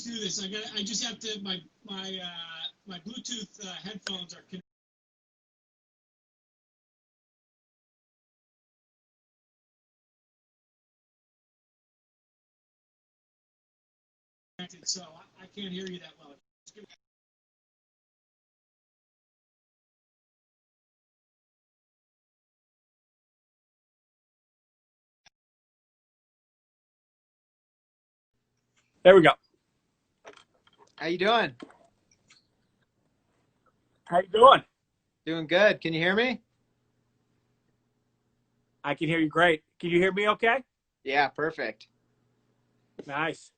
do this. I just have to. My Bluetooth headphones are connected, so I can't hear you that well. There we go. How you doing? How you doing? Doing good. Can you hear me? I can hear you great. Can you hear me okay? Yeah, perfect. Nice.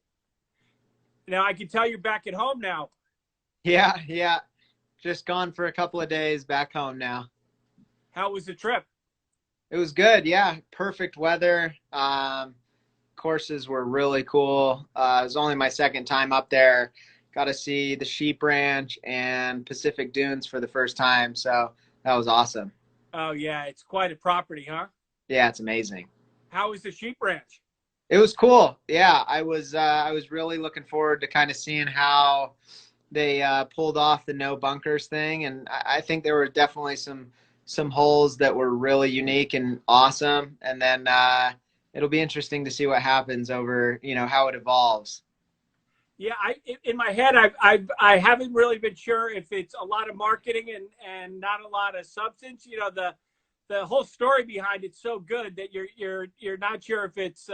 Now I can tell you're back at home now. Yeah. Just gone for a couple of days, back home now. How was the trip? It was good. Yeah, perfect weather. Courses were really cool. It was only my second time up there. Got to see the Sheep Ranch and Pacific Dunes for the first time. So that was awesome. Oh yeah, it's quite a property, huh? Yeah, it's amazing. How was the Sheep Ranch? It was cool. Yeah, I was really looking forward to kind of seeing how they pulled off the no bunkers thing, and I think there were definitely some holes that were really unique and awesome. And then it'll be interesting to see what happens over, how it evolves. Yeah, in my head, I haven't really been sure if it's a lot of marketing and not a lot of substance. You know, the whole story behind it's so good that you're not sure if it's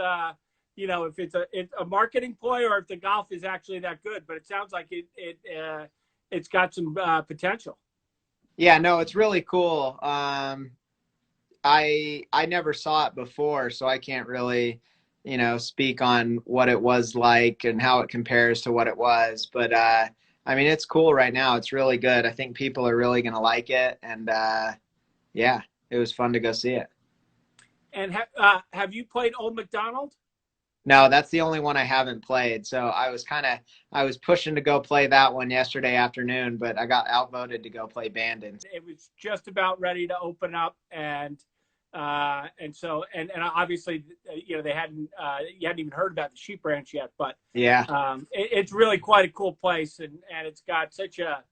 if it's a marketing ploy or if the golf is actually that good. But it sounds like it's got some potential. Yeah, no, it's really cool. I never saw it before, so I can't really, speak on what it was like and how it compares to what it was. But I mean, it's cool right now. It's really good. I think people are really going to like it, and yeah, it was fun to go see it. And have you played Old McDonald? No, that's the only one I haven't played. So I was pushing to go play that one yesterday afternoon, but I got outvoted to go play Bandon. It was just about ready to open up, and so obviously they hadn't you hadn't even heard about the Sheep Ranch yet, but Yeah, it's really quite a cool place, and it's got such a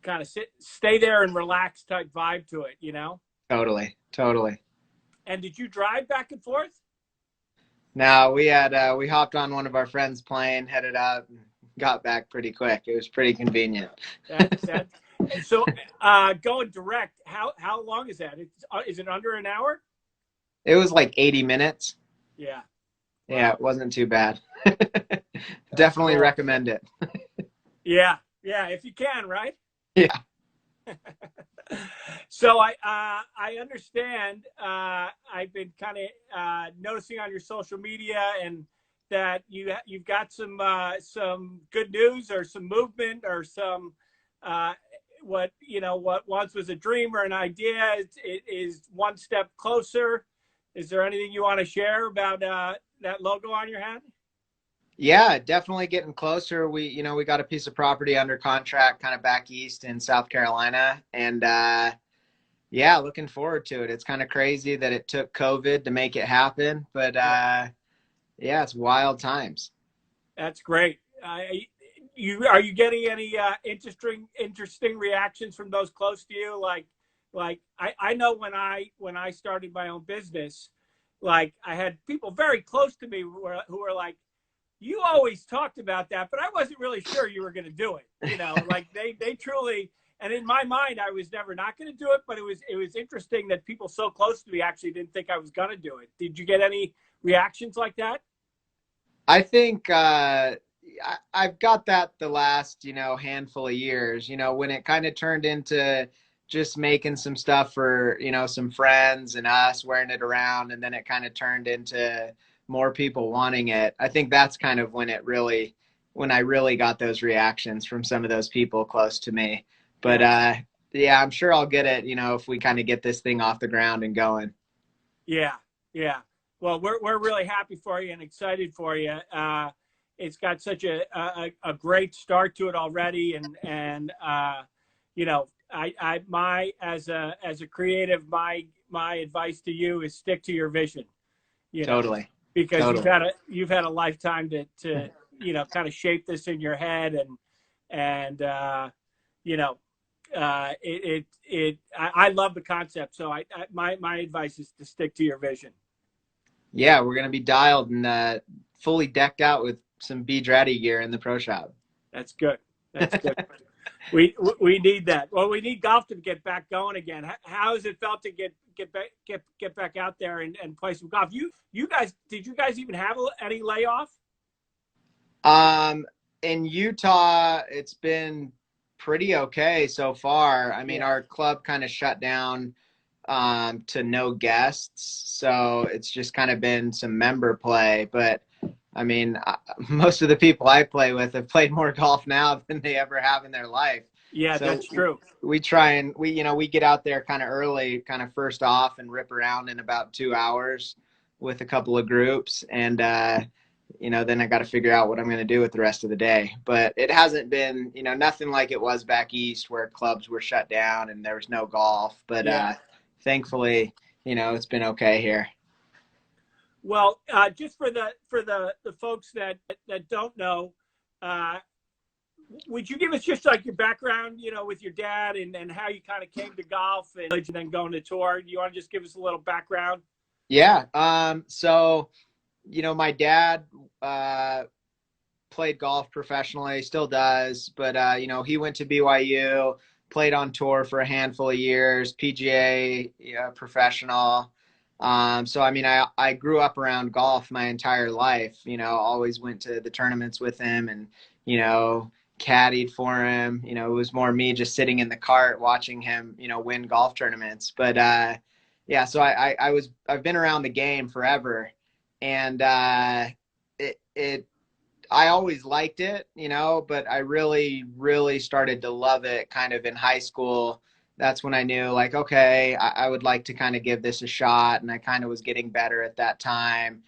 kind of stay there and relax type vibe to it, totally. And did you drive back and forth? No, we hopped on one of our friends' plane, headed out, and got back pretty quick. It was pretty convenient. So going direct, how long is that? Is it under an hour? It was like 80 minutes. Yeah. Yeah, it wasn't too bad. Definitely recommend it. Yeah, if you can, right? Yeah. So I understand. I've been kind of noticing on your social media and that you've got some good news or some movement or some what once was a dream or an idea is one step closer. Is there anything you want to share about that logo on your hat? Yeah, definitely getting closer. We got a piece of property under contract kind of back east in South Carolina, and yeah, looking forward to it. It's kind of crazy that it took COVID to make it happen, but yeah, it's wild times. That's great. Are you getting any interesting reactions from those close to you? Like I know when I started my own business, like I had people very close to me who were like, you always talked about that, but I wasn't really sure you were going to do it. Like they truly, and in my mind, I was never not going to do it, but it was interesting that people so close to me actually didn't think I was going to do it. Did you get any reactions like that? I think I've got that the last, handful of years, when it kind of turned into just making some stuff for, some friends and us wearing it around. And then it kind of turned into more people wanting it. I think that's kind of when I really got those reactions from some of those people close to me. But yeah, I'm sure I'll get it, if we kind of get this thing off the ground and going. Yeah. Well, we're really happy for you and excited for you. It's got such a great start to it already, and as a creative, my advice to you is stick to your vision. Totally. Because totally. you've had a lifetime to kind of shape this in your head, and you know, I love the concept. So my advice is to stick to your vision. Yeah, we're gonna be dialed and fully decked out with some B.Draddy gear in the pro shop. That's good. That's good. We need that. Well, we need golf to get back going again. How has it felt to get back out there and play some golf? You guys, did you guys even have any layoff? In Utah, it's been pretty okay so far. I mean, our club kind of shut down to no guests, so it's just kind of been some member play. But I mean, most of the people I play with have played more golf now than they ever have in their life. Yeah, So that's true. We try and we get out there kind of early, kind of first off, and rip around in about 2 hours with a couple of groups, and then I got to figure out what I'm going to do with the rest of the day. But it hasn't been, nothing like it was back east where clubs were shut down and there was no golf. But thankfully, it's been okay here. Well, just for the folks that don't know, would you give us just like your background, with your dad and how you kind of came to golf and then going to tour? Do you want to just give us a little background? Yeah. So, my dad played golf professionally, still does, but he went to BYU, played on tour for a handful of years, PGA professional. So, I mean, I grew up around golf my entire life, always went to the tournaments with him and, caddied for him. It was more me just sitting in the cart watching him, win golf tournaments. But, so I've been around the game forever, and I always liked it, but I really, really started to love it kind of in high school. That's when I knew, like, okay, I would like to kind of give this a shot. And I kind of was getting better at that time.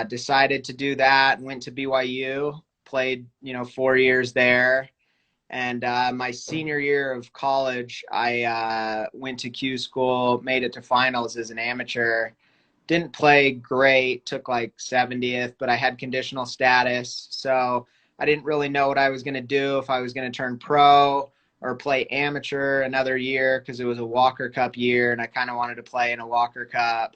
Decided to do that and went to BYU, played, 4 years there. And my senior year of college, I went to Q school, made it to finals as an amateur. Didn't play great, took like 70th, but I had conditional status. So I didn't really know what I was going to do, if I was going to turn pro or play amateur another year, because it was a Walker Cup year and I kind of wanted to play in a Walker Cup.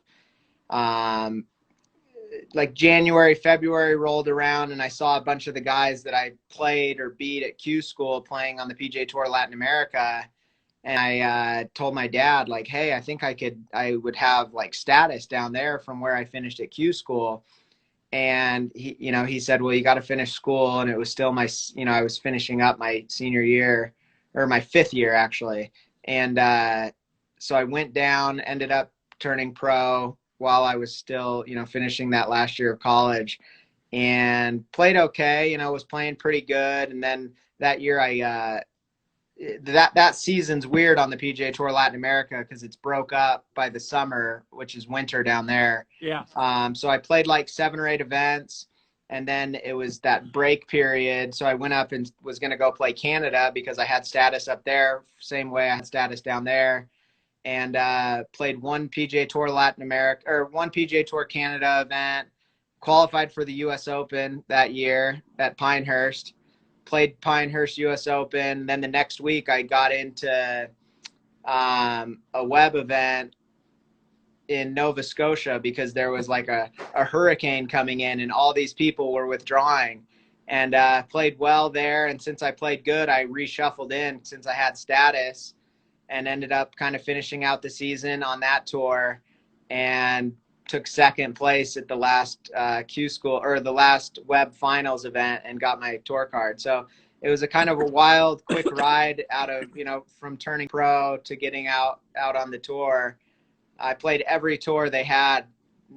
Like January, February rolled around and I saw a bunch of the guys that I played or beat at Q school playing on the PGA Tour Latin America. And I told my dad, like, hey, I think I would have like status down there from where I finished at Q school. And he said, well, you got to finish school. And it was still I was finishing up my senior year, or my 5th year actually. And so I went down, ended up turning pro while I was still, finishing that last year of college, and played okay, was playing pretty good. And then that year that season's weird on the PGA Tour Latin America because it's broke up by the summer, which is winter down there. Yeah. So I played like 7 or 8 events, and then it was that break period. So I went up and was going to go play Canada because I had status up there, same way I had status down there, and played 1 PGA Tour Latin America, or 1 PGA Tour Canada event, qualified for the U.S. Open that year at Pinehurst. Played Pinehurst US Open. Then the next week I got into a web event in Nova Scotia because there was like a hurricane coming in and all these people were withdrawing, and played well there. And since I played good, I reshuffled in since I had status and ended up kind of finishing out the season on that tour and took 2nd place at the last Q school, or the last web finals event, and got my tour card. So it was a kind of a wild, quick ride out of, from turning pro to getting out on the tour. I played every tour they had,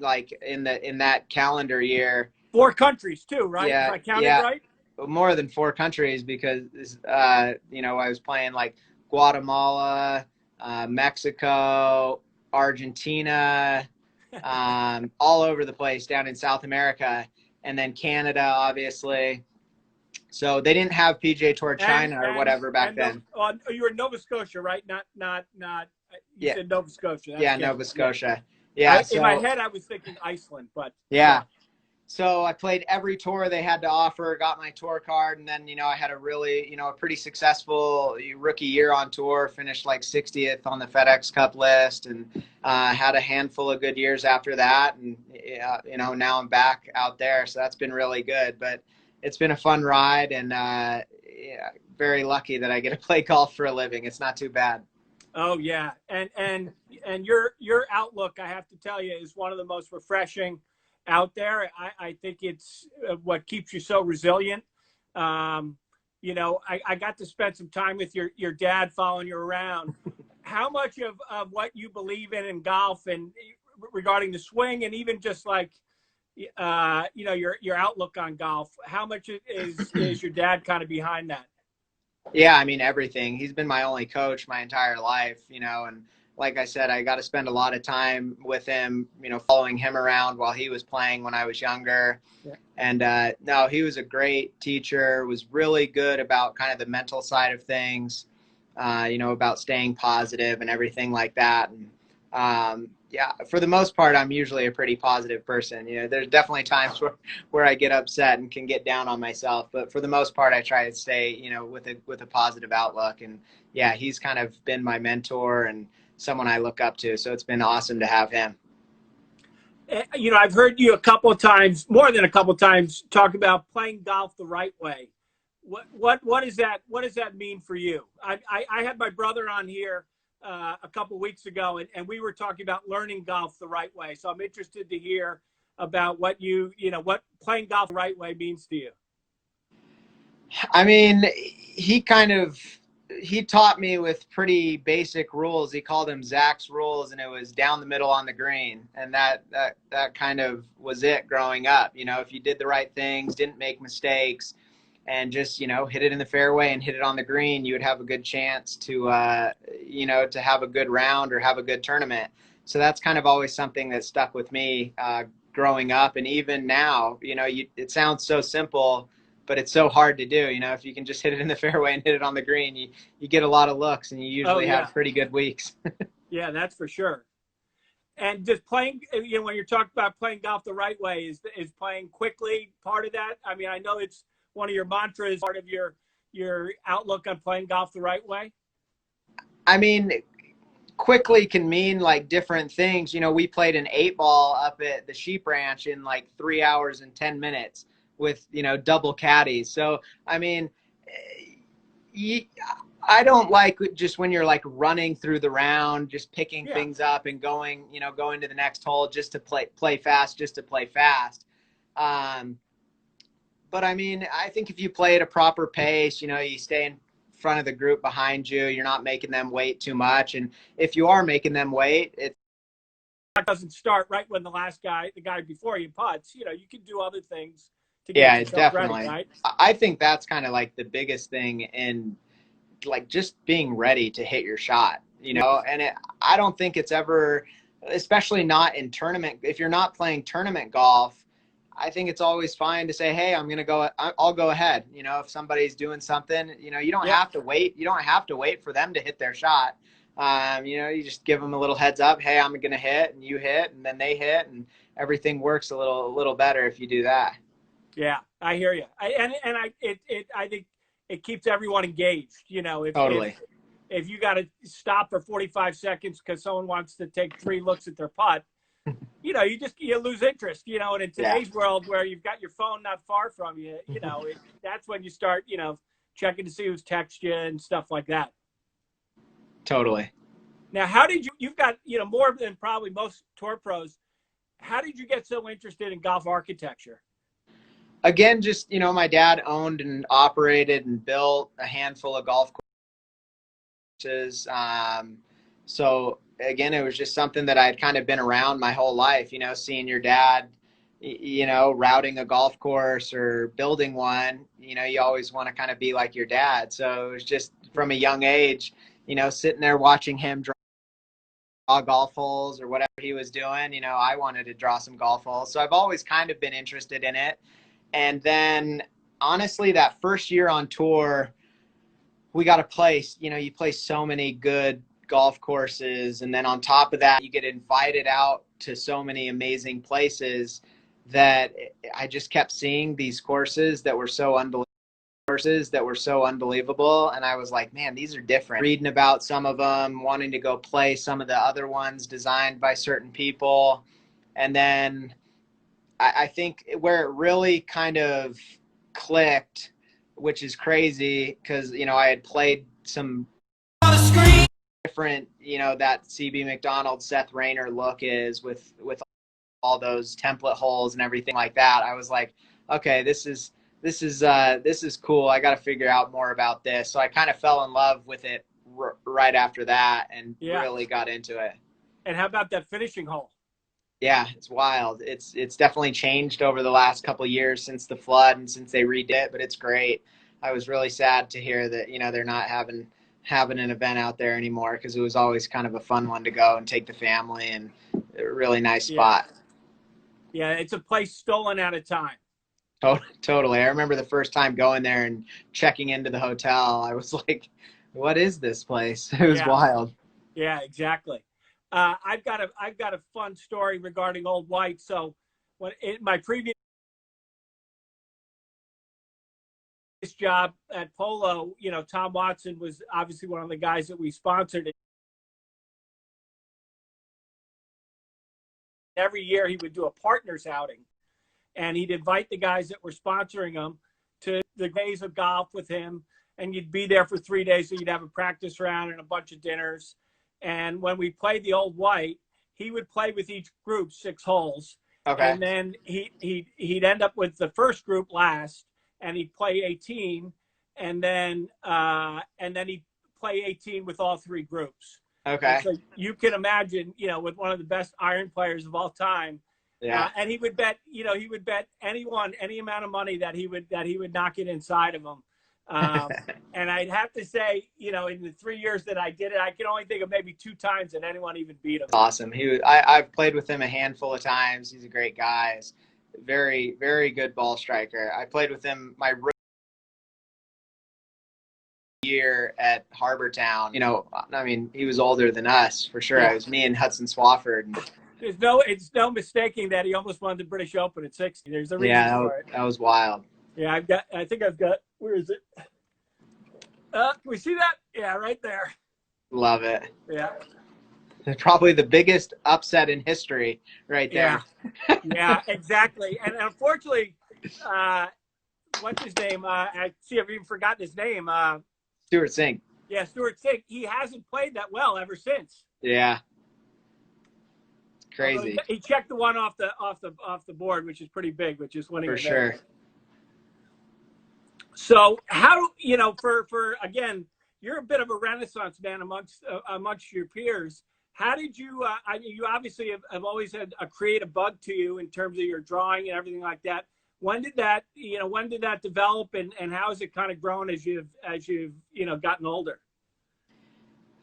like in that calendar year. 4 countries too, right? Yeah, if I counted right? More than 4 countries because, I was playing like Guatemala, Mexico, Argentina, all over the place down in South America, and then Canada, obviously. So they didn't have PGA Tour China or whatever back then. You were in Nova Scotia, right? Not. You said Nova Scotia. Nova Scotia. Yeah. In my head, I was thinking Iceland, but yeah. So I played every tour they had to offer, got my tour card, and then, I had a really, a pretty successful rookie year on tour, finished like 60th on the FedEx Cup list, and had a handful of good years after that. And, now I'm back out there. So that's been really good, but it's been a fun ride, and very lucky that I get to play golf for a living. It's not too bad. Oh yeah, and your outlook, I have to tell you, is one of the most refreshing out there. I think it's what keeps you so resilient. I got to spend some time with your dad following you around. How much of what you believe in golf and regarding the swing, and even just like your outlook on golf, how much is your dad kind of behind that? Yeah, I mean, everything. He's been my only coach my entire life, and like I said, I got to spend a lot of time with him, following him around while he was playing when I was younger. Yeah. And no, he was a great teacher, was really good about kind of the mental side of things, about staying positive and everything like that. And yeah, for the most part, I'm usually a pretty positive person. There's definitely times where I get upset and can get down on myself, but for the most part, I try to stay, with a positive outlook. And yeah, he's kind of been my mentor and someone I look up to. So it's been awesome to have him. I've heard you a couple of times, more than a couple of times, talk about playing golf the right way. What is that? What does that mean for you? I had my brother on here a couple of weeks ago, and we were talking about learning golf the right way. So I'm interested to hear about what what playing golf the right way means to you. I mean, he taught me with pretty basic rules. He called them Zac's rules, and it was down the middle on the green. And that kind of was it growing up. If you did the right things, didn't make mistakes, and just, hit it in the fairway and hit it on the green, you would have a good chance to, to have a good round or have a good tournament. So that's kind of always something that stuck with me growing up. And even now, it sounds so simple, but it's so hard to do. If you can just hit it in the fairway and hit it on the green, you get a lot of looks, and you usually have pretty good weeks. Yeah, that's for sure. And just playing, when you're talking about playing golf the right way, is playing quickly part of that? I mean, I know it's one of your mantras, part of your outlook on playing golf the right way. I mean, quickly can mean like different things. We played an 8-ball up at the Sheep Ranch in like 3 hours and 10 minutes with, double caddies. So, I mean, I don't like just when you're like running through the round, just picking things up and going to the next hole just to play fast, just to play fast. But I mean, I think if you play at a proper pace, you stay in front of the group behind you, you're not making them wait too much. And if you are making them wait, it doesn't start right when the guy before you putts. You can do other things to get yourself definitely ready, right? I think that's kind of like the biggest thing in like just being ready to hit your shot, and I don't think it's ever, especially not in tournament. If you're not playing tournament golf, I think it's always fine to say, hey, I'll go ahead. If somebody's doing something, you don't have to wait. You don't have to wait for them to hit their shot. You just give them a little heads up. Hey, I'm going to hit, and you hit, and then they hit, and everything works a little better if you do that. Yeah, I hear you. I think it keeps everyone engaged. Totally. If you got to stop for 45 seconds because someone wants to take 3 looks at their putt, you lose interest, and in today's world where you've got your phone not far from you, that's when you start, checking to see who's texted you and stuff like that. Totally. Now, how did you've got, more than probably most tour pros, how did you get so interested in golf architecture? Again, just, my dad owned and operated and built a handful of golf courses. So again, it was just something that I had kind of been around my whole life, seeing your dad, routing a golf course or building one, you always want to kind of be like your dad. So it was just from a young age, sitting there watching him draw golf holes or whatever he was doing, I wanted to draw some golf holes. So I've always kind of been interested in it. And then honestly, that first year on tour, we got to play, you play so many good golf courses. And then on top of that, you get invited out to so many amazing places. that I just kept seeing these courses that were so unbelievable. And I was like, man, these are different. Reading about some of them, wanting to go play some of the other ones designed by certain people. And then I think where it really kind of clicked, which is crazy because, I had played some different, that CB McDonald, Seth Rayner look is with all those template holes and everything like that. I was like, okay, this is cool. I got to figure out more about this. So I kind of fell in love with it right after that and really got into it. And how about that finishing hole? Yeah, it's wild. It's definitely changed over the last couple of years since the flood and since they redid it, but it's great. I was really sad to hear that, they're not having an event out there anymore because it was always kind of a fun one to go and take the family, and a really nice spot. Yeah, it's a place stolen out of time. Totally. I remember the first time going there and checking into the hotel. I was like, what is this place? It was wild. Yeah, exactly. I've got a fun story regarding Old White. So when in my previous job at Polo, Tom Watson was obviously one of the guys that we sponsored. Every year he would do a partners outing, and he'd invite the guys that were sponsoring him to the days of golf with him, and you'd be there for 3 days. So you'd have a practice round and a bunch of dinners. And when we played the Old White, he would play with each group 6 holes. Okay. And then he'd end up with the first group last, and he'd play 18, and then he'd play 18 with all 3 groups. Okay. And so you can imagine, with one of the best iron players of all time. Yeah. And he would bet, anyone, any amount of money that he would knock it inside of him. And I'd have to say, in the 3 years that I did it, I can only think of maybe 2 times that anyone even beat him. Awesome. I've played with him a handful of times. He's a great guy. He's very, very good ball striker. I played with him my year at Harbor Town. He was older than us for sure. Yeah. It was me and Hudson Swafford. It's no mistaking that he almost won the British Open at 60. There's a reason for it. That was wild. Yeah, where is it? Can we see that? Yeah, right there. Love it. Yeah. Probably the biggest upset in history right there. Yeah, yeah, exactly. And unfortunately, what's his name? I see I've even forgotten his name. Stuart Singh. Yeah, Stuart Singh. He hasn't played that well ever since. Yeah. It's crazy. He checked the one off the board, which is pretty big, which is winning for sure. So how for again, you're a bit of a renaissance man amongst your peers. How did you? You obviously have always had a creative bug to you in terms of your drawing and everything like that. When did that develop, and how has it kind of grown as you've gotten older?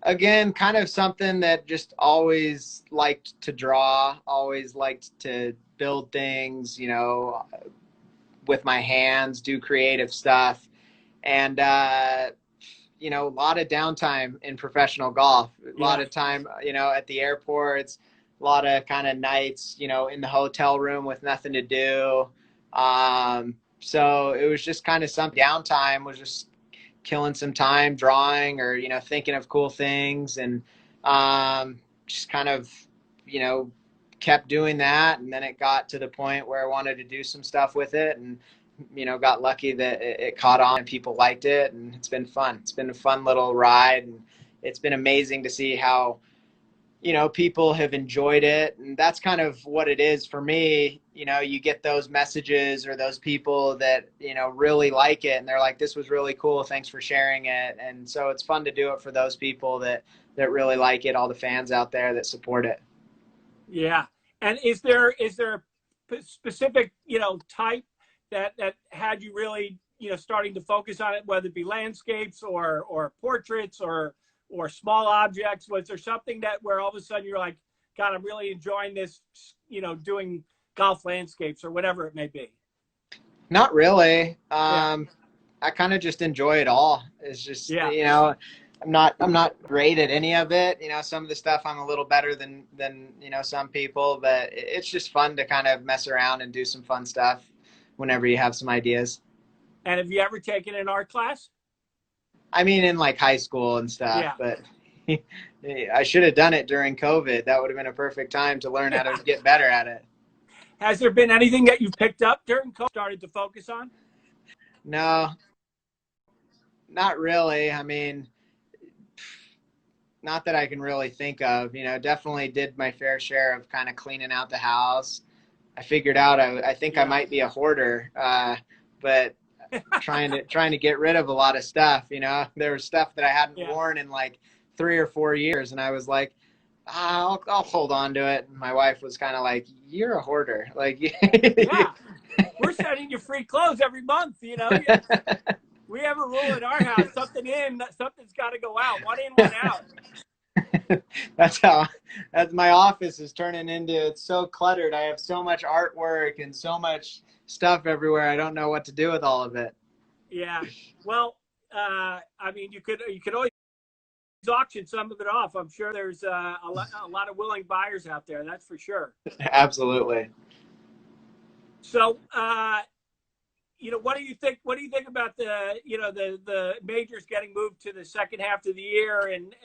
Again, kind of something that just always liked to draw, always liked to build things, with my hands, do creative stuff. And, a lot of downtime in professional golf, a lot of time, at the airports, a lot of kind of nights, in the hotel room with nothing to do. So it was just kind of some downtime, was just killing some time drawing or, thinking of cool things, and just kind of, kept doing that. And then it got to the point where I wanted to do some stuff with it, and, got lucky that it caught on and people liked it, and it's been fun. It's been a fun little ride, and it's been amazing to see how, people have enjoyed it. And that's kind of what it is for me. You get those messages or those people that, really like it, and they're like, this was really cool, thanks for sharing it. And so it's fun to do it for those people that really like it, all the fans out there that support it. Yeah. And is there a specific, type that had you really, starting to focus on it, whether it be landscapes or portraits or small objects? Was there something where all of a sudden you're like, God, I'm really enjoying this, doing golf landscapes or whatever it may be? Not really. I kind of just enjoy it all. It's just, I'm not great at any of it. Some of the stuff I'm a little better than some people, but it's just fun to kind of mess around and do some fun stuff whenever you have some ideas. And have you ever taken an art class? I mean, in like high school and stuff, Yeah. but I should have done it during COVID. That would have been a perfect time to learn how to get better at it. Has there been anything that you've picked up during COVID, started to focus on? No, not really. I mean, not that I can really think of. Definitely did my fair share of kind of cleaning out the house. I figured out I think I Yeah. might be a hoarder, but trying to get rid of a lot of stuff. There was stuff that I hadn't Yeah. worn in like 3 or 4 years, and I was like, I'll hold on to it. And my wife was kind of like, "You're a hoarder." Like, Yeah. We're sending you free clothes every month. We have a rule in our house: something in, something's got to go out. One in, one out. That's my office is turning into. It's so cluttered. I have so much artwork and so much stuff everywhere. I don't know what to do with all of it. Yeah. Well, I mean, you could always auction some of it off. I'm sure there's a lot of willing buyers out there. That's for sure. Absolutely. So, what do you think? What do you think about the majors getting moved to the second half of the year, and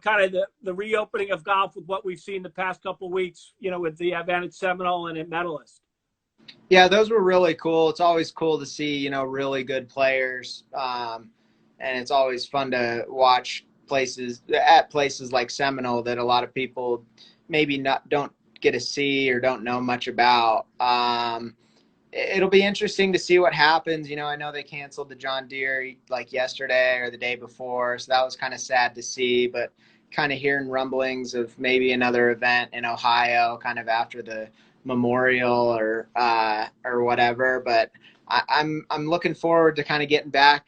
kind of the reopening of golf with what we've seen the past couple of weeks, with the event at Seminole and at Medalist? Yeah, those were really cool. It's always cool to see, really good players. And it's always fun to watch places like Seminole that a lot of people maybe don't get to see or don't know much about. It'll be interesting to see what happens. I know they canceled the John Deere like yesterday or the day before, so that was kind of sad to see, but kind of hearing rumblings of maybe another event in Ohio kind of after the Memorial or whatever. But I'm looking forward to kind of getting back.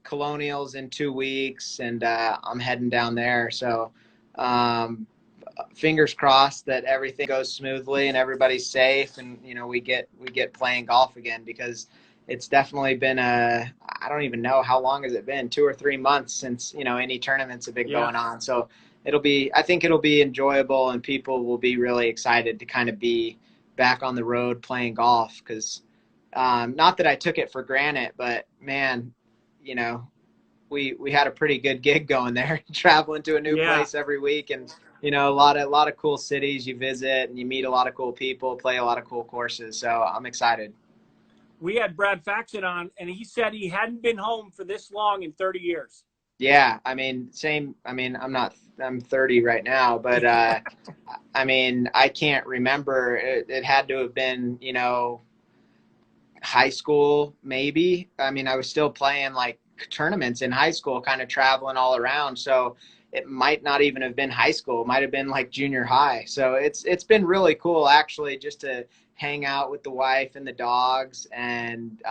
Colonials in 2 weeks, and I'm heading down there. So fingers crossed that everything goes smoothly and everybody's safe, and we get playing golf again, because it's definitely been I don't even know how long has it been, 2 or 3 months since any tournaments have been Yeah. going on. So I think it'll be enjoyable, and people will be really excited to kind of be back on the road playing golf, because not that I took it for granted, but man, we had a pretty good gig going there, traveling to a new Yeah. place every week, and a lot of cool cities you visit, and you meet a lot of cool people, play a lot of cool courses. So I'm excited. We had Brad Faxon on, and he said he hadn't been home for this long in 30 years. Yeah, I mean, same. I mean, I'm 30 right now, but I mean, I can't remember. It had to have been, high school, maybe. I mean, I was still playing like tournaments in high school, kind of traveling all around. So it might not even have been high school. It might have been like junior high. So it's been really cool, actually, just to hang out with the wife and the dogs, and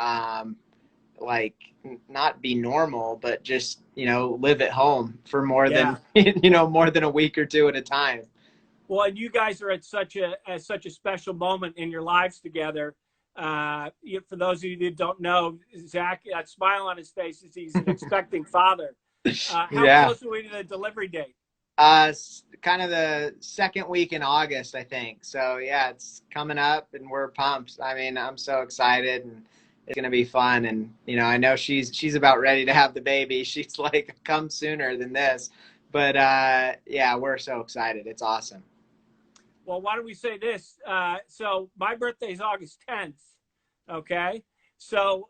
like not be normal, but just live at home for more Yeah. than more than a week or two at a time. Well, and you guys are at such a special moment in your lives together. For those of you that don't know, Zac, that smile on his face is he's an expecting father. How Yeah. close are we to the delivery date? Kind of the second week in August, I think. So yeah, it's coming up, and we're pumped. I mean, I'm so excited, and it's gonna be fun. And I know she's about ready to have the baby. She's like, come sooner than this. But yeah, we're so excited. It's awesome. Well, why don't we say this? So my birthday is August 10th. Okay. So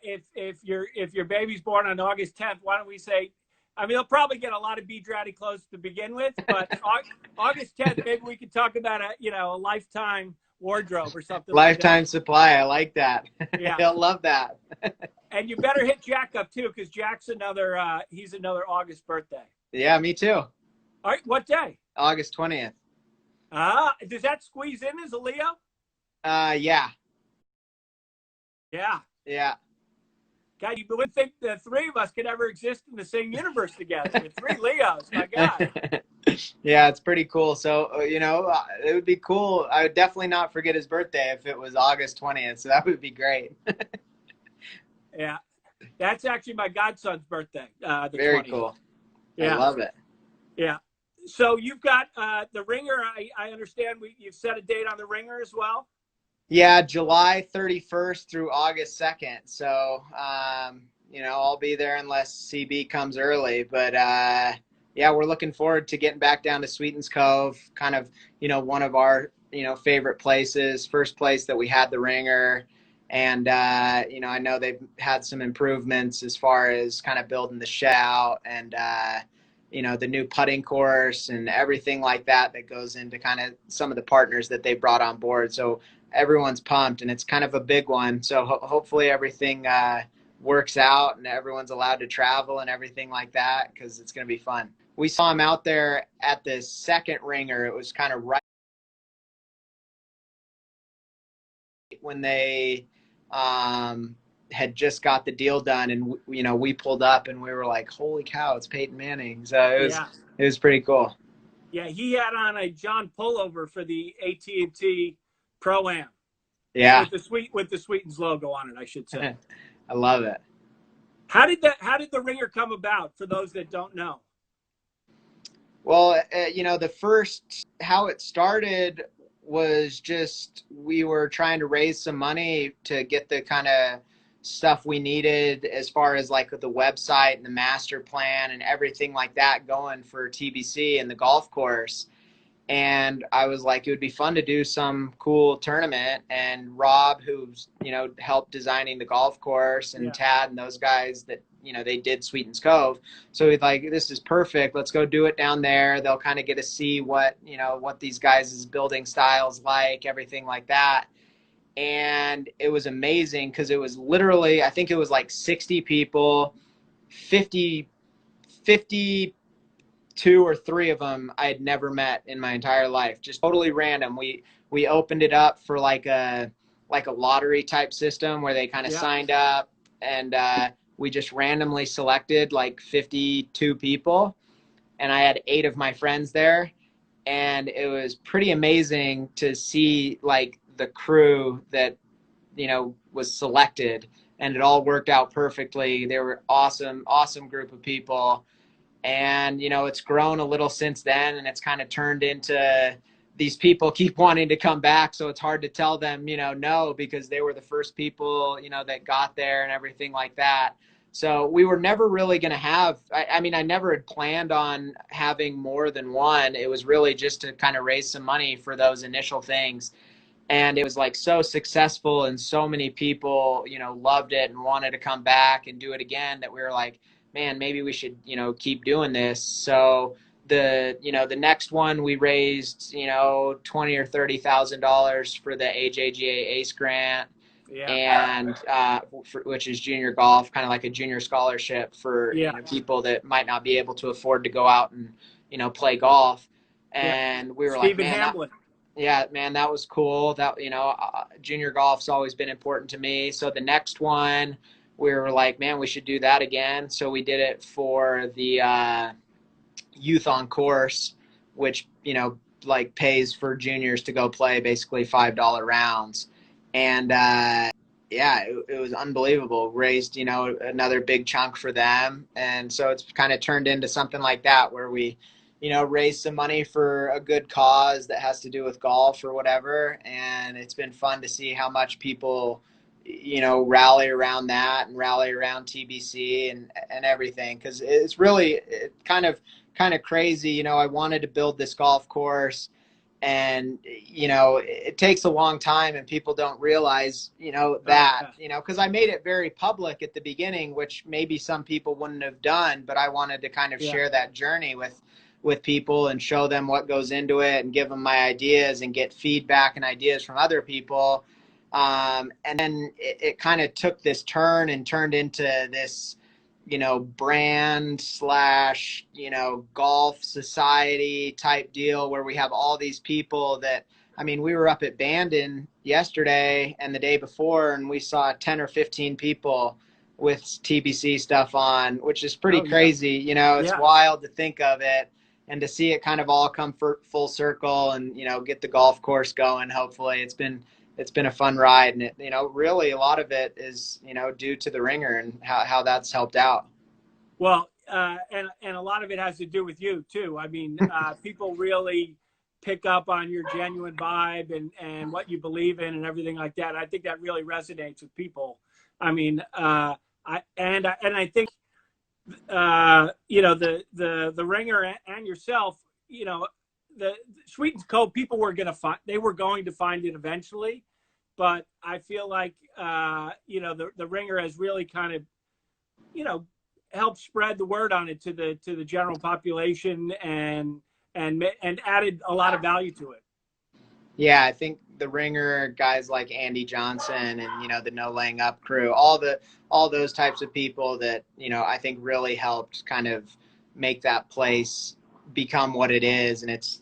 if your baby's born on August 10th, why don't we say? I mean, they'll probably get a lot of B.Draddy clothes to begin with, but August 10th, maybe we could talk about a lifetime wardrobe or something like that. Lifetime supply. I like that. Yeah. He'll love that. And you better hit Jack up too, because Jack's he's another August birthday. Yeah, me too. All right. What day? August 20th. Does that squeeze in as a Leo? Yeah. Yeah. Yeah. God, you wouldn't think the three of us could ever exist in the same universe together. With three Leos, my God. Yeah, it's pretty cool. So, it would be cool. I would definitely not forget his birthday if it was August 20th. So that would be great. Yeah. That's actually my godson's birthday, the Very 20th. cool. I Yeah. love it. Yeah. So you've got the Ringer. I understand you've set a date on the Ringer as well. Yeah, July 31st through August 2nd. So, I'll be there unless CB comes early. But yeah, we're looking forward to getting back down to Sweetens Cove, kind of, one of our, favorite places, first place that we had the Ringer. And, I know they've had some improvements as far as kind of building the shed out and, the new putting course and everything like that goes into kind of some of the partners that they brought on board. So everyone's pumped, and it's kind of a big one. So hopefully everything works out and everyone's allowed to travel and everything like that, because it's going to be fun. We saw him out there at the second Ringer. It was kind of right when they had just got the deal done, and we pulled up and we were like, holy cow, it's Peyton Manning. So it was pretty cool. Yeah, he had on a John pullover for the AT&T Pro-Am. Yeah, with the Sweetens logo on it, I should say. I love it. How did the Ringer come about, for those that don't know? Well, the first, how it started was just, we were trying to raise some money to get the kind of stuff we needed as far as like the website and the master plan and everything like that going for TBC and the golf course. And I was like, it would be fun to do some cool tournament. And Rob, who's, helped designing the golf course, and Tad and those guys that, they did Sweetens Cove. So he's like, this is perfect. Let's go do it down there. They'll kind of get to see what, what these guys' building styles like, everything like that. And it was amazing because it was literally, I think it was like 60 people, 52 or 3 of them I had never met in my entire life, just totally random. We opened it up for like a lottery type system where they kind of signed up, and we just randomly selected like 52 people, and I had 8 of my friends there, and it was pretty amazing to see like the crew that was selected, and it all worked out perfectly. They were awesome group of people. And, it's grown a little since then, and it's kind of turned into these people keep wanting to come back. So it's hard to tell them, no, because they were the first people, that got there and everything like that. So we were never really going to have, I never had planned on having more than one. It was really just to kind of raise some money for those initial things. And it was like so successful, and so many people, loved it and wanted to come back and do it again, that we were like, man, maybe we should, keep doing this. So the next one we raised, $20,000 or $30,000 for the AJGA ACE grant. And which is junior golf, kind of like a junior scholarship for people that might not be able to afford to go out and play golf. And we were like, man, that was cool. That junior golf's always been important to me. So the next one, we were like, man, we should do that again. So we did it for the youth on course, which like pays for juniors to go play basically $5 rounds. And it was unbelievable. Raised another big chunk for them, and so it's kind of turned into something like that, where we raise some money for a good cause that has to do with golf or whatever. And it's been fun to see how much people, rally around that and rally around TBC and everything. Cause it's really kind of crazy. I wanted to build this golf course, and, it takes a long time, and people don't realize, that, cause I made it very public at the beginning, which maybe some people wouldn't have done, but I wanted to kind of share that journey with people and show them what goes into it, and give them my ideas and get feedback and ideas from other people. And then it kind of took this turn and turned into this, brand slash, golf society type deal, where we have all these people that, we were up at Bandon yesterday and the day before, and we saw 10 or 15 people with TBC stuff on, which is pretty crazy. It's wild to think of it, and to see it kind of all come full circle, and, get the golf course going. Hopefully it's been it's been a fun ride, and it, really a lot of it is, due to the ringer and how that's helped out. Well, and a lot of it has to do with you too. I mean, people really pick up on your genuine vibe and what you believe in and everything like that. I think that really resonates with people. I mean, I think the ringer and yourself, the Sweet and Co. people were going to find it eventually, but I feel like the ringer has really kind of helped spread the word on it to the general population and added a lot of value to it. Yeah, I think the ringer guys like Andy Johnson and the No Laying Up crew, all those types of people that I think really helped kind of make that place become what it is, and it's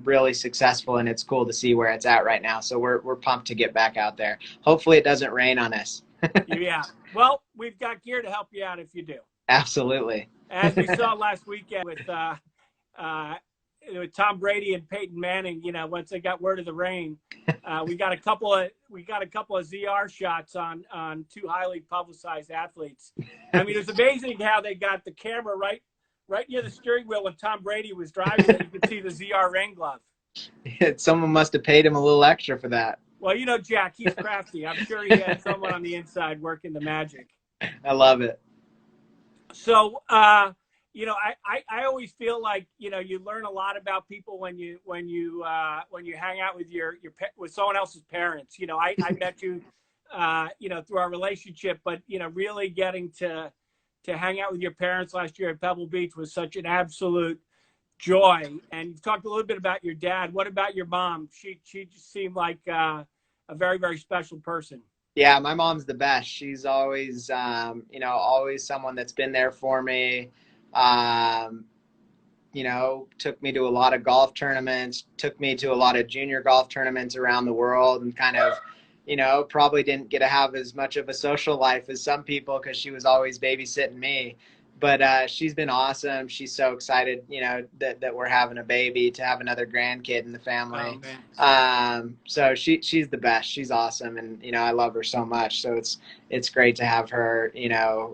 really successful, and it's cool to see where it's at right now. So we're pumped to get back out there. Hopefully it doesn't rain on us. Yeah. Well, we've got gear to help you out if you do. Absolutely. As we saw last weekend with Tom Brady and Peyton Manning, once they got word of the rain, we got a couple of ZR shots on two highly publicized athletes. I mean, it was amazing how they got the camera right near the steering wheel when Tom Brady was driving. You could see the ZR rain glove. Someone must have paid him a little extra for that. Well, Jack, he's crafty. I'm sure he had someone on the inside working the magic. I love it. So, I always feel like you learn a lot about people when you hang out with with someone else's parents. I met you through our relationship, but really getting to hang out with your parents last year at Pebble Beach was such an absolute joy. And you've talked a little bit about your dad. What about your mom? She just seemed like a very, very special person. Yeah, my mom's the best. She's always, always someone that's been there for me. Took me to a lot of golf tournaments, took me to a lot of junior golf tournaments around the world, and kind of, probably didn't get to have as much of a social life as some people because she was always babysitting me. But she's been awesome. She's so excited, that we're having a baby, to have another grandkid in the family. So she's the best. She's awesome, and I love her so much. So it's great to have her,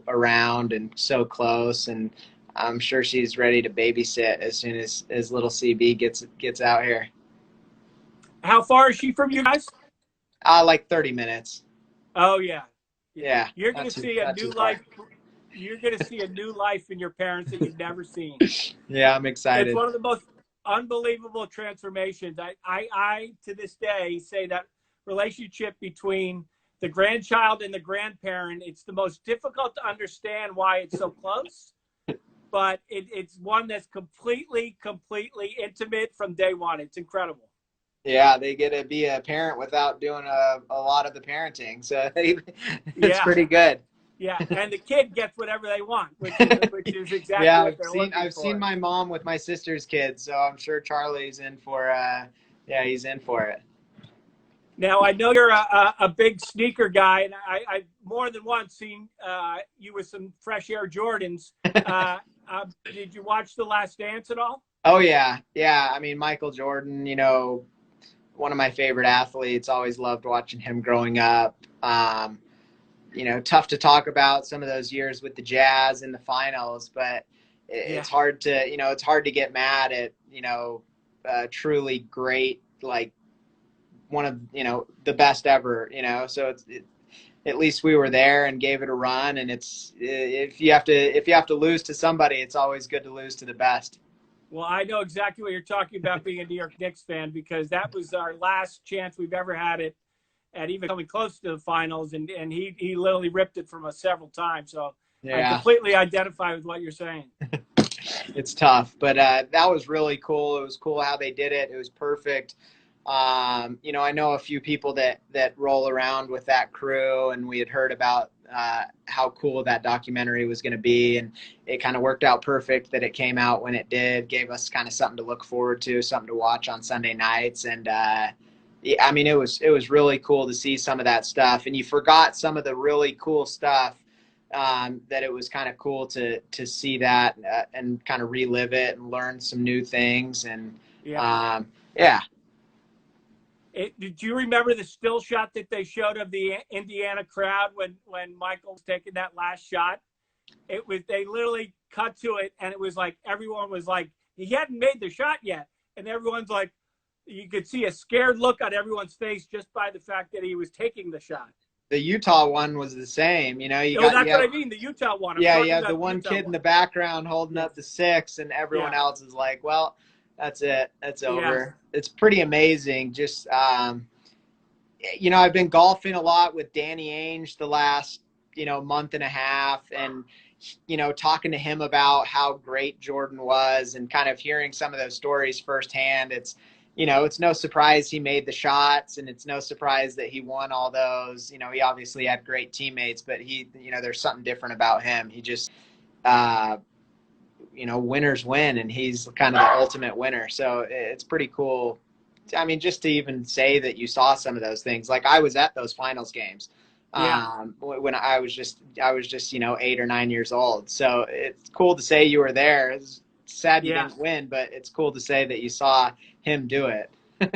around and so close. And I'm sure she's ready to babysit as soon as little CB gets out here. How far is she from you guys? Like 30 minutes. Oh yeah. Yeah. You're gonna see a new life. You're going to see a new life in your parents that you've never seen. Yeah, I'm excited. It's one of the most unbelievable transformations. I to this day say that relationship between the grandchild and the grandparent, it's the most difficult to understand why it's so close, but it's one that's completely intimate from day one. It's incredible. Yeah, they get to be a parent without doing a lot of the parenting. So it's pretty good. Yeah, and the kid gets whatever they want, which is exactly what they're looking for. I've seen my mom with my sister's kids, so I'm sure Charlie's in for. He's in for it. Now I know you're a big sneaker guy, and I more than once seen you with some Fresh Air Jordans. Did you watch The Last Dance at all? Oh yeah. I mean, Michael Jordan, one of my favorite athletes. Always loved watching him growing up. Tough to talk about some of those years with the Jazz in the finals, but it's hard to get mad at truly great, like one of the best ever. So at least we were there and gave it a run. And if you have to lose to somebody, it's always good to lose to the best. Well, I know exactly what you're talking about, being a New York Knicks fan, because that was our last chance we've ever had it at even coming close to the finals, and he literally ripped it from us several times. So I completely identify with what you're saying. It's tough, but that was really cool. It was cool how they did it. It was perfect. I know a few people that roll around with that crew, and we had heard about how cool that documentary was going to be, and it kind of worked out perfect that it came out when it did. Gave us kind of something to look forward to, something to watch on Sunday nights, and I mean, it was really cool to see some of that stuff, and you forgot some of the really cool stuff. That it was kind of cool to see that and kind of relive it and learn some new things, and Did you remember the still shot that they showed of the Indiana crowd when Michael was taking that last shot? It was, they literally cut to it, and it was like everyone was like, he hadn't made the shot yet, and everyone's like, you could see a scared look on everyone's face just by the fact that he was taking the shot. The Utah one was the same. You know, That's what I mean. The Utah one. Yeah, you have the one kid in the background holding up the 6, and everyone else is like, well, that's it. That's over. Yeah. It's pretty amazing. Just, you know, I've been golfing a lot with Danny Ainge the last, you know, month and a half, and, you know, talking to him about how great Jordan was and kind of hearing some of those stories firsthand. It's, you know, it's no surprise he made the shots, and it's no surprise that he won all those. You know, he obviously had great teammates, but he, you know, there's something different about him. He just, you know, winners win, and he's kind of the ultimate winner. So it's pretty cool. I mean, just to even say that you saw some of those things, like I was at those finals games. When I was just, you know, 8 or 9 years old. So it's cool to say you were there. It's sad you didn't win, but it's cool to say that you saw him do it.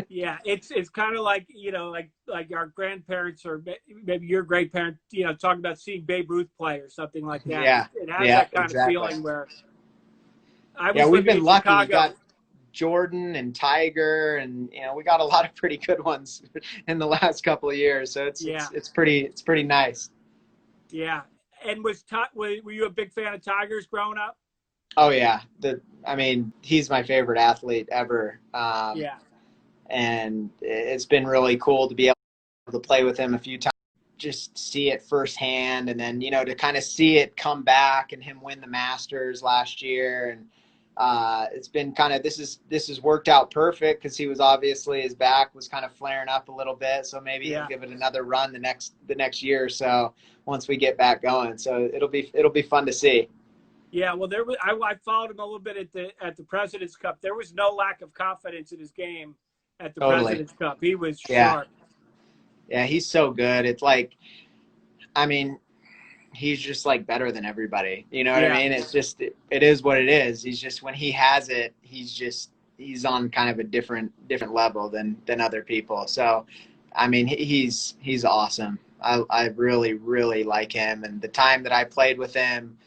Yeah, it's kind of like, you know, like our grandparents or maybe your great parent, you know, talking about seeing Babe Ruth play or something like that. Yeah, it has that kind of feeling where we've been lucky. We got Jordan and Tiger, and you know, we got a lot of pretty good ones in the last couple of years. So it's pretty nice. Yeah. And were you a big fan of Tiger's growing up? Oh yeah, I mean, he's my favorite athlete ever. And it's been really cool to be able to play with him a few times, just see it firsthand, and then, you know, to kind of see it come back and him win the Masters last year. And it's been kind of, this has worked out perfect because he was obviously, his back was kind of flaring up a little bit, so maybe he'll give it another run the next year or so once we get back going. So it'll be fun to see. Yeah, well, I followed him a little bit at the President's Cup. There was no lack of confidence in his game at the President's Cup. He was sharp. Yeah, he's so good. It's like, I mean, he's just like better than everybody. You know what I mean? It's just, it is what it is. He's just, when he has it, he's on kind of a different level than other people. So, I mean, he's awesome. I really, really like him. And the time that I played with him,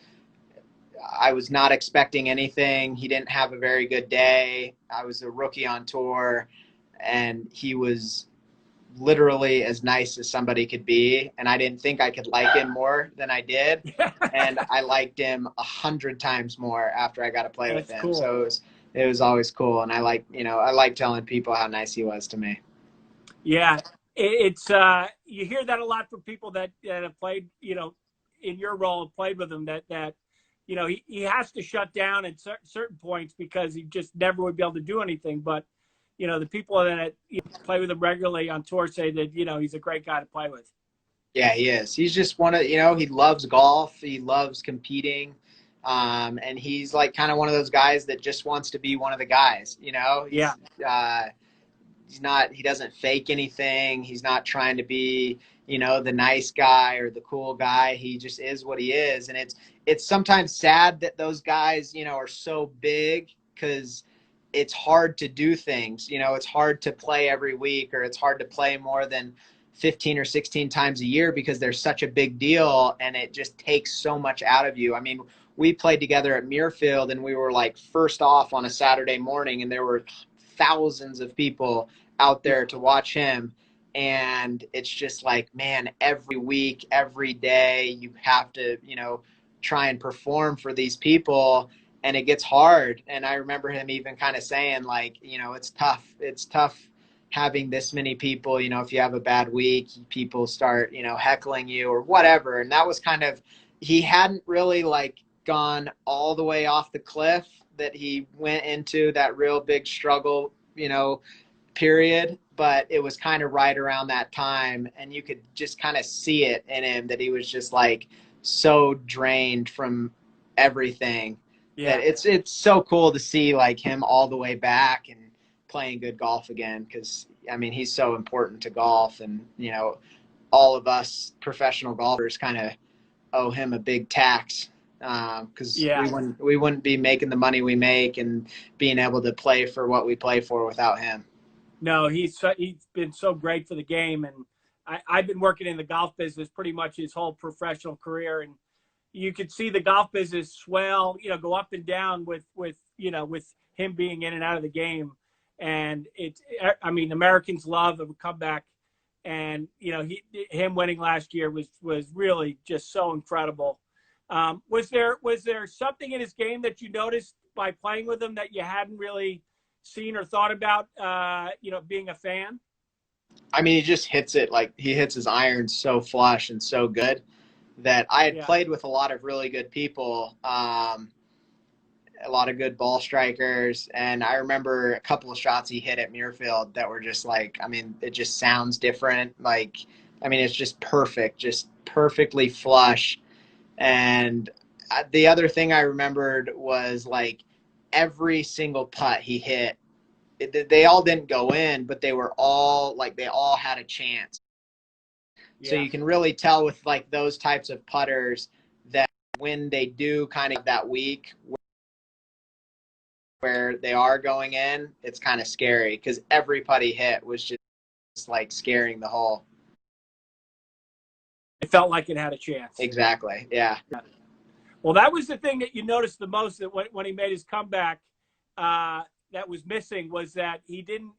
I was not expecting anything. He didn't have a very good day. I was a rookie on tour, and he was literally as nice as somebody could be. And I didn't think I could like him more than I did. And I liked him 100 times more after I got to play with him. Cool. So it was always cool. And I like telling people how nice he was to me. Yeah. It's, you hear that a lot from people that have played, you know, in your role, played with him, that, you know, he has to shut down at certain points because he just never would be able to do anything. But, you know, the people that play with him regularly on tour say that, you know, he's a great guy to play with. Yeah, he is. He's just you know, he loves golf. He loves competing. And he's like kind of one of those guys that just wants to be one of the guys, you know? He doesn't fake anything. He's not trying to be, you know, the nice guy or the cool guy. He just is what he is. And it's sometimes sad that those guys, you know, are so big because it's hard to do things. You know, it's hard to play every week, or it's hard to play more than 15 or 16 times a year because they're such a big deal, and it just takes so much out of you. I mean, we played together at Muirfield, and we were like first off on a Saturday morning, and there were thousands of people out there to watch him. And it's just like, man, every week, every day, you have to, you know, try and perform for these people, and it gets hard. And I remember him even kind of saying, like, you know, it's tough having this many people. You know, if you have a bad week, people start, you know, heckling you or whatever. And that was kind of, he hadn't really like gone all the way off the cliff that he went into that real big struggle, you know, period, but it was kind of right around that time, and you could just kind of see it in him that he was just like so drained from everything. That it's so cool to see like him all the way back and playing good golf again, because I mean, he's so important to golf, and you know, all of us professional golfers kind of owe him a big tax, because we wouldn't be making the money we make and being able to play for what we play for without him. No, he's been so great for the game, and I've been working in the golf business pretty much his whole professional career, and you could see the golf business swell, go up and down with him being in and out of the game, and I mean, Americans love a comeback, and him winning last year was really just so incredible. Was there something in his game that you noticed by playing with him that you hadn't really seen or thought about, being a fan? I mean, he just hits it like he hits his irons so flush and so good that I had Yeah. played with a lot of really good people, a lot of good ball strikers. And I remember a couple of shots he hit at Muirfield that were just like, I mean, it just sounds different. Like, I mean, it's just perfect, just perfectly flush. And the other thing I remembered was like every single putt he hit, they all didn't go in, but they were all like, they all had a chance. So Yeah. you can really tell with like those types of putters that when they do kind of that week where they are going in, it's kind of scary because every putt he hit was just like scaring the hole. It felt like it had a chance. Exactly. Yeah. Well, that was the thing that you noticed the most, that when he made his comeback, that was missing, was that he didn't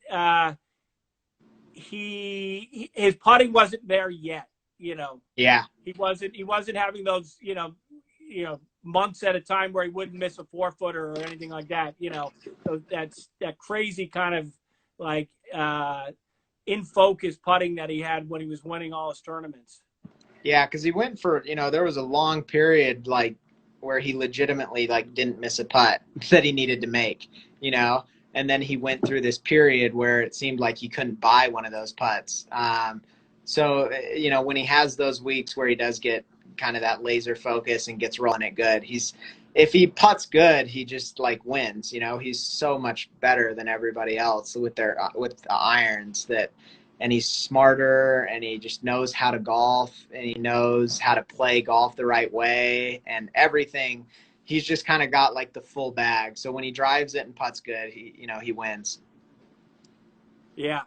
his putting wasn't there yet. Yeah. He wasn't having those months at a time where he wouldn't miss a 4-footer or anything like that. So that's that crazy kind of like in focus putting that he had when he was winning all his tournaments. Yeah, because he went for, there was a long period like where he legitimately like didn't miss a putt that he needed to make, and then he went through this period where it seemed like he couldn't buy one of those putts. So, when he has those weeks where he does get kind of that laser focus and gets rolling it good, if he putts good, he just like wins, he's so much better than everybody else with the irons and he's smarter and he just knows how to golf and he knows how to play golf the right way and everything. He's just kind of got like the full bag. So when he drives it and putts good, he wins. Yeah.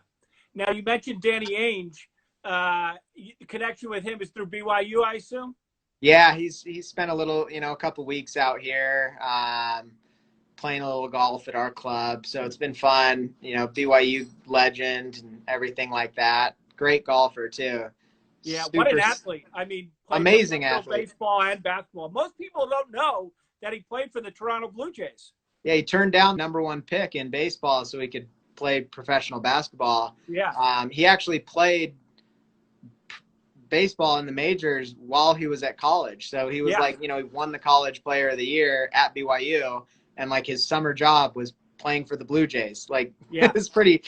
Now you mentioned Danny Ainge. The connection with him is through BYU, I assume. Yeah, he's spent a little, a couple weeks out here, playing a little golf at our club. So it's been fun, BYU legend and everything like that. Great golfer too. Yeah, Super, what an athlete. I mean, played amazing professional athlete. baseball and basketball. Most people don't know that he played for the Toronto Blue Jays. Yeah, he turned down #1 pick in baseball so he could play professional basketball. Yeah. He actually played baseball in the majors while he was at college. So he was like, he won the college player of the year at BYU and like his summer job was playing for the Blue Jays. Like, Yeah. that's pretty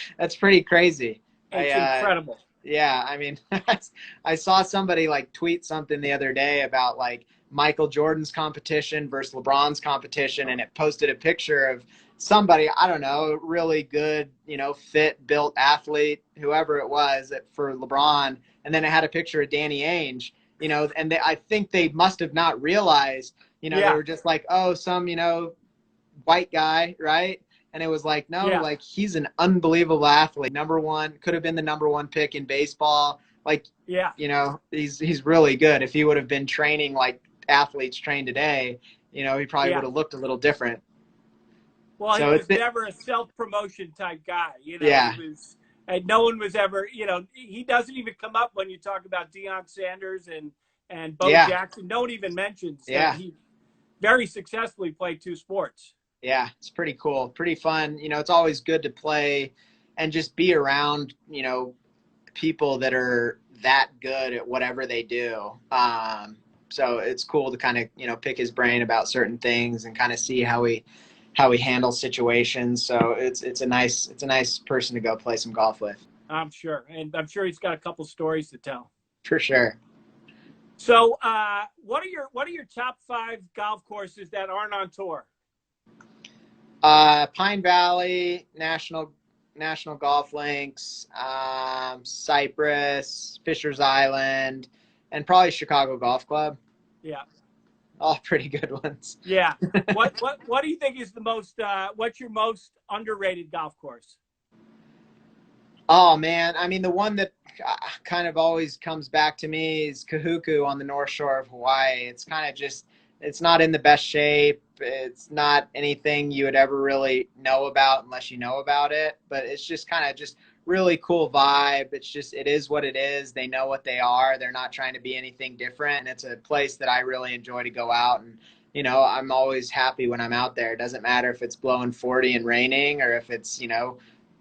crazy. It's incredible. Yeah. I mean, I saw somebody like tweet something the other day about like Michael Jordan's competition versus LeBron's competition. And it posted a picture of somebody, I don't know, really good, fit, built athlete, whoever it was for LeBron. And then it had a picture of Danny Ainge, and I think they must have not realized, they were just like, oh, some, white guy, right? And it was like, no, like he's an unbelievable athlete. #1, could have been the #1 pick in baseball. Like, he's really good. If he would have been training like athletes train today, he probably would have looked a little different. Well, so he was never a self-promotion type guy. Yeah. He was, and no one was ever, he doesn't even come up when you talk about Deion Sanders and Bo Jackson. No one even mentions that he very successfully played 2 sports. Yeah, it's pretty cool, pretty fun. It's always good to play and just be around, people that are that good at whatever they do. So it's cool to kind of, pick his brain about certain things and kind of see how he handles situations. So it's a nice person to go play some golf with. I'm sure. And I'm sure he's got a couple stories to tell. For sure. So what are your top 5 golf courses that aren't on tour? Pine Valley, National Golf Links, Cypress, Fisher's Island, and probably Chicago Golf Club. Yeah. All pretty good ones. Yeah. What do you think is the most what's your most underrated golf course? Oh man, I mean the one that kind of always comes back to me is Kahuku on the North Shore of Hawaii. It's kind of just it's not in the best shape. It's not anything you would ever really know about unless you know about it, but it's just kind of just really cool vibe. It's just it is what it is. They know what they are. They're not trying to be anything different, and it's a place that I really enjoy to go out and I'm always happy when I'm out there. It doesn't matter if it's blowing 40 and raining or if it's,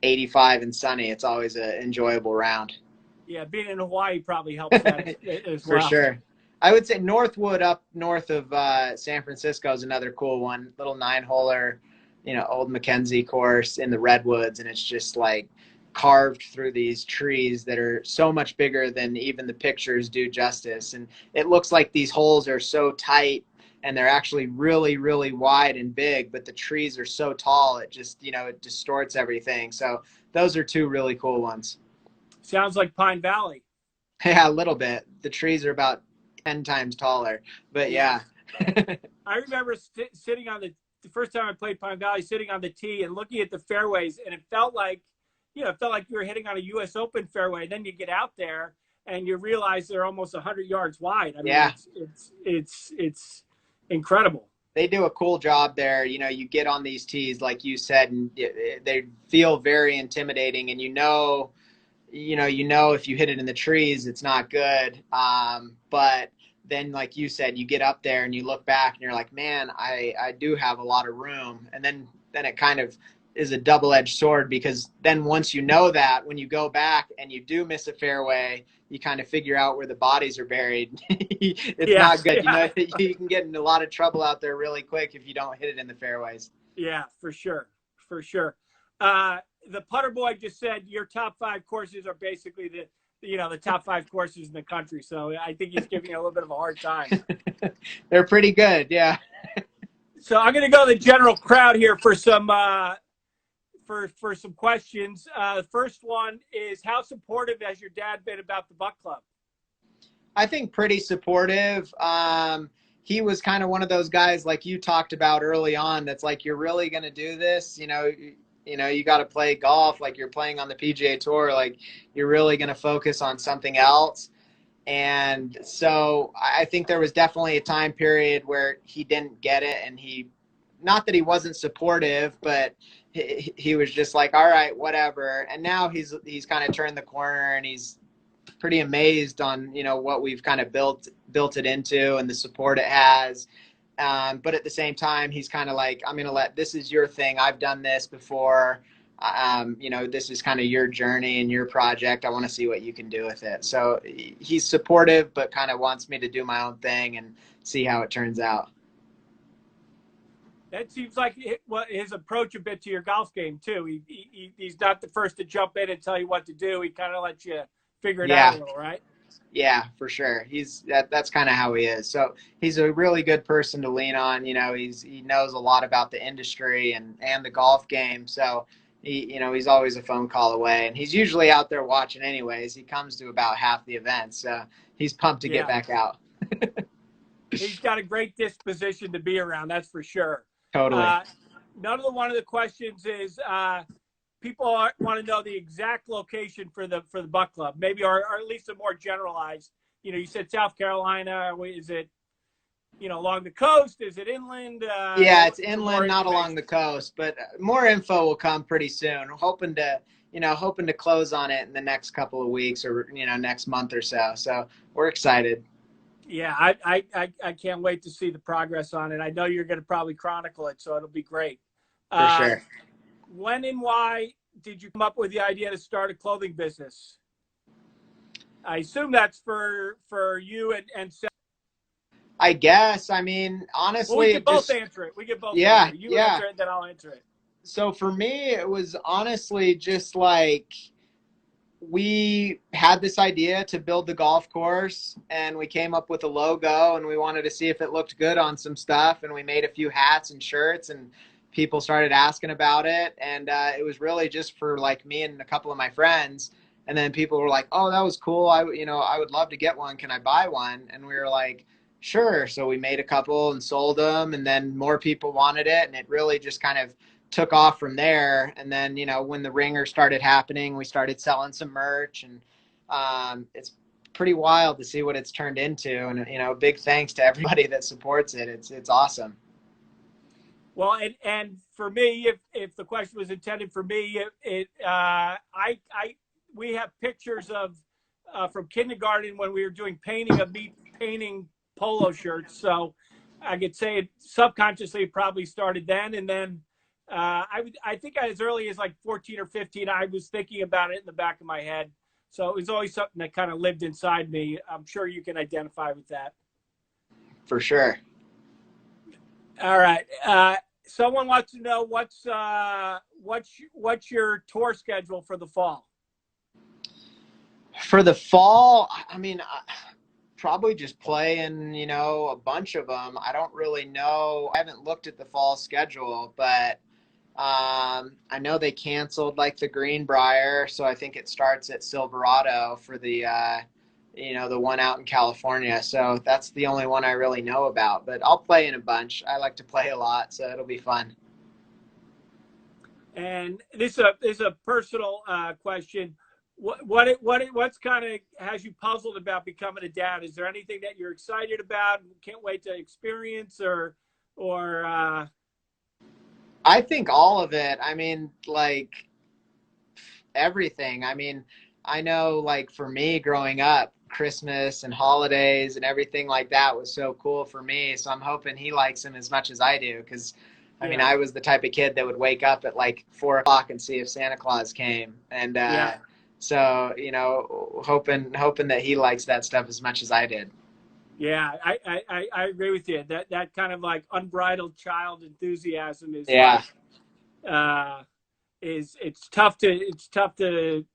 85 and sunny. It's always an enjoyable round. Yeah, being in Hawaii probably helps that as For well. sure. I would say Northwood up north of San Francisco is another cool one. Little 9-holer, old Mackenzie course in the redwoods, and it's just like carved through these trees that are so much bigger than even the pictures do justice. And it looks like these holes are so tight and they're actually really, really wide and big, but the trees are so tall, it just, it distorts everything. So those are two really cool ones. Sounds like Pine Valley. Yeah, a little bit. The trees are about 10 times taller, but yeah. I remember sitting on the first time I played Pine Valley, sitting on the tee and looking at the fairways, and it felt like, you were hitting on a U.S. Open fairway. And then you get out there and you realize they're almost 100 yards wide. I mean, Yeah. it's incredible. They do a cool job there. You get on these tees, like you said, and they feel very intimidating, and if you hit it in the trees, it's not good. But then, like you said, you get up there and you look back and you're like, man, I do have a lot of room. And then it kind of is a double-edged sword, because then once you know that, when you go back and you do miss a fairway, you kind of figure out where the bodies are buried. It's not good. Yeah. You can get in a lot of trouble out there really quick if you don't hit it in the fairways. Yeah, for sure. For sure. The putter boy just said your top 5 courses are basically the top 5 courses in the country. So I think he's giving you a little bit of a hard time. They're pretty good. Yeah. So I'm going to go to the general crowd here for some for some questions. The first one is, how supportive has your dad been about the Buck Club? I think pretty supportive. He was kind of one of those guys like you talked about early on. That's like, you're really going to do this, you got to play golf like you're playing on the PGA Tour. Like, you're really going to focus on something else. And so I think there was definitely a time period where he didn't get it, and not that he wasn't supportive, but he was just like, all right, whatever. And now he's kind of turned the corner, and he's pretty amazed on, what we've kind of built it into and the support it has. But at the same time, he's kind of like, I'm going to this is your thing. I've done this before. This is kind of your journey and your project. I want to see what you can do with it. So he's supportive, but kind of wants me to do my own thing and see how it turns out. That seems like his approach a bit to your golf game too. He's not the first to jump in and tell you what to do. He kind of lets you figure it out a little, right? Yeah, for sure. That's kind of how he is. So he's a really good person to lean on. He knows a lot about the industry and the golf game. So he's always a phone call away, and he's usually out there watching anyways. He comes to about half the events. So he's pumped to get back out. He's got a great disposition to be around. That's for sure. Totally. One of the questions is, people want to know the exact location for the Buck Club, maybe, or at least a more generalized. You said South Carolina. Is it, along the coast? Is it inland? Yeah, it's inland, not along the coast. But more info will come pretty soon. We're hoping to close on it in the next couple of weeks, or next month or so. So we're excited. Yeah, I can't wait to see the progress on it. I know you're going to probably chronicle it, so it'll be great. For sure. When and why did you come up with the idea to start a clothing business? I assume that's for you and Seth. I guess. I mean, honestly, we can both answer it. Answer it. You answer it, then I'll answer it. So for me, it was honestly just like, we had this idea to build the golf course, and we came up with a logo, and we wanted to see if it looked good on some stuff, and we made a few hats and shirts, and people started asking about it. And it was really just for like me and a couple of my friends. And then people were like, oh, that was cool. I would love to get one. Can I buy one? And we were like, sure. So we made a couple and sold them, and then more people wanted it. And it really just kind of took off from there. And then, you know, when the ringer started happening, we started selling some merch, and it's pretty wild to see what it's turned into. And, you know, big thanks to everybody that supports it. It's awesome. Well, and for me, if the question was intended for me, we have pictures of from kindergarten when we were doing painting of me painting polo shirts. So I could say it subconsciously probably started then, and then I think as early as like 14 or 15, I was thinking about it in the back of my head. So it was always something that kind of lived inside me. I'm sure you can identify with that. For sure. All right. Someone wants to know what's your tour schedule for the fall? For the fall, I mean, probably just playing, you know, a bunch of them. I don't really know. I haven't looked at the fall schedule, but I know they canceled like the Greenbrier, so I think it starts at Silverado for the you know, the one out in California. So that's the only one I really know about. But I'll play in a bunch. I like to play a lot, so it'll be fun. And this is a personal question. What's kind of has you puzzled about becoming a dad? Is there anything that you're excited about? Can't wait to experience, or I think all of it. I mean, like everything. I mean, I know like for me growing up, Christmas and holidays and everything like that was so cool for me. So I'm hoping he likes them as much as I do. Cause I mean, yeah, I was the type of kid that would wake up at like 4 o'clock and see if Santa Claus came. And, yeah, so, you know, hoping that he likes that stuff as much as I did. yeah. I agree with you. That kind of like unbridled child enthusiasm is Yeah. like it's tough to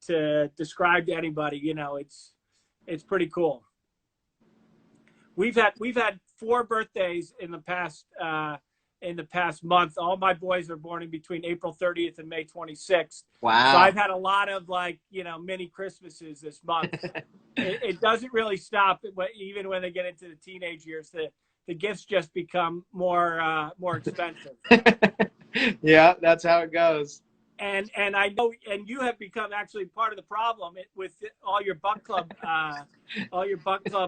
describe to anybody. You know, it's pretty cool. We've had 4 birthdays in the past month. All my boys are born in between April 30th and May 26th. So Wow. I've had a lot of like, you know, mini Christmases this month. It doesn't really stop, even when they get into the teenage years. The gifts just become more expensive. Yeah, that's how it goes. And I know, and you have become actually part of the problem with all your Buck Club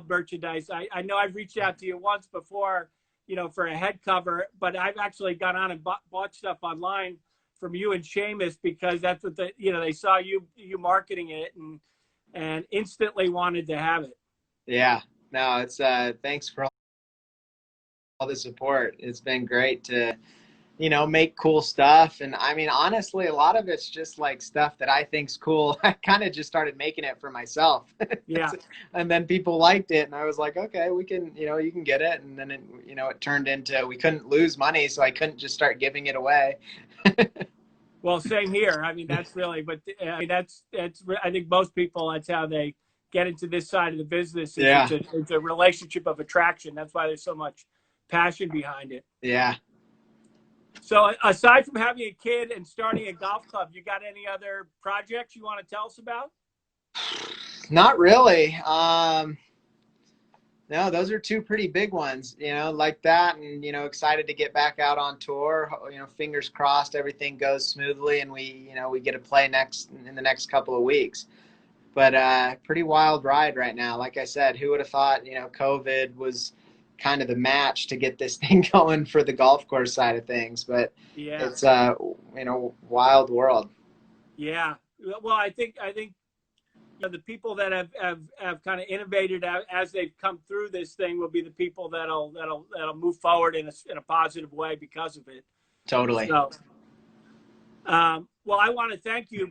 merchandise. I know I've reached out to you once before, you know, for a head cover, but I've actually gone on and bought stuff online from you and Seamus because that's what they saw you marketing it and instantly wanted to have it. Yeah. No, it's thanks for all the support. It's been great to, you know, make cool stuff. And I mean, honestly, a lot of it's just like stuff that I think's cool. I kind of just started making it for myself. Yeah. And then people liked it. And I was like, okay, we can, you know, you can get it. And then, it turned into, we couldn't lose money. So I couldn't just start giving it away. Well, same here. I mean, that's really, but I mean, I think most people, that's how they get into this side of the business. Yeah. It's a relationship of attraction. That's why there's so much passion behind it. Yeah. So aside from having a kid and starting a golf club, you got any other projects you want to tell us about? Not really. No, those are two pretty big ones, like that. And, excited to get back out on tour, fingers crossed everything goes smoothly and we get to play in the next couple of weeks. But pretty wild ride right now. Like I said, who would have thought, COVID was kind of the match to get this thing going for the golf course side of things. But Yeah. it's, wild world. Yeah. Well, I think the people that have kind of innovated as they've come through this thing will be the people that'll move forward in a positive way because of it. Totally. So, well, I want to thank you,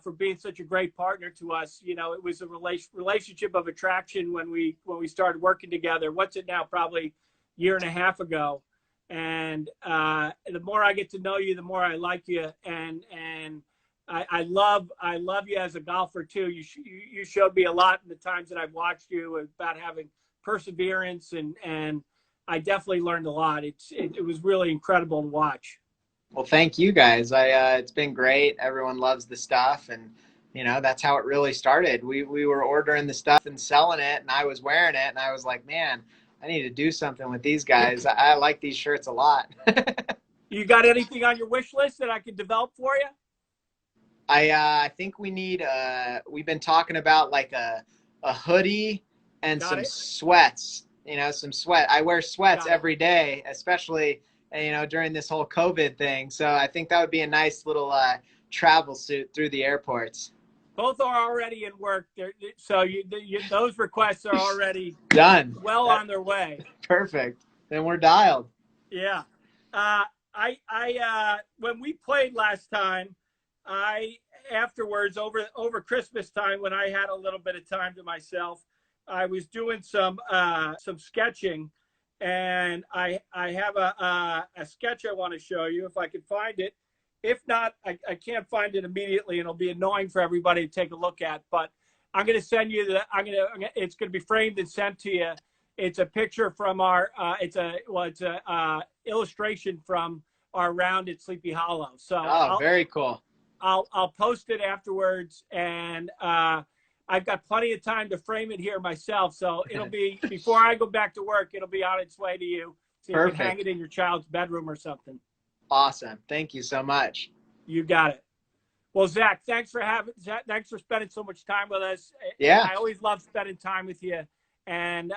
for being such a great partner to us. It was a relationship of attraction when we started working together. What's it now? Probably a year and a half ago. And the more I get to know you, the more I like you. And I love you as a golfer too. You showed me a lot in the times that I've watched you about having perseverance, and I definitely learned a lot. It was really incredible to watch. Well, thank you guys. It's been great. Everyone loves the stuff, and that's how it really started. We were ordering the stuff and selling it, and I was wearing it, and I was like, man, I need to do something with these guys. I like these shirts a lot. You got anything on your wish list that I could develop for you? I think we need we've been talking about like a hoodie and Got some it. sweats. You know, some sweat. I wear sweats Got it. every day, especially during this whole COVID thing. So I think that would be a nice little travel suit through the airports. Both are already in work. So those requests are already Done. well on their way. Perfect. Then we're dialed. Yeah. When we played last time, I afterwards over Christmas time when I had a little bit of time to myself, I was doing some sketching, and I have a sketch I want to show you if I can find it. If not, I can't find it immediately, and it'll be annoying for everybody to take a look at. But I'm going to send you it's going to be framed and sent to you. It's a picture from our. It's a illustration from our round at Sleepy Hollow. So very cool. I'll post it afterwards, and I've got plenty of time to frame it here myself. So it'll be before I go back to work. It'll be on its way to you, so you can hang it in your child's bedroom or something. Awesome. Thank you so much. You got it. Well, Zac, thanks for spending so much time with us. Yeah. I always love spending time with you. And,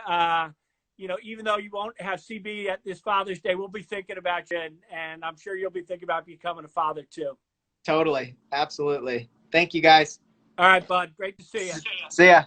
even though you won't have CB at this Father's Day, we'll be thinking about you. And I'm sure you'll be thinking about becoming a father too. Totally. Absolutely. Thank you, guys. All right, bud. Great to see you. See ya.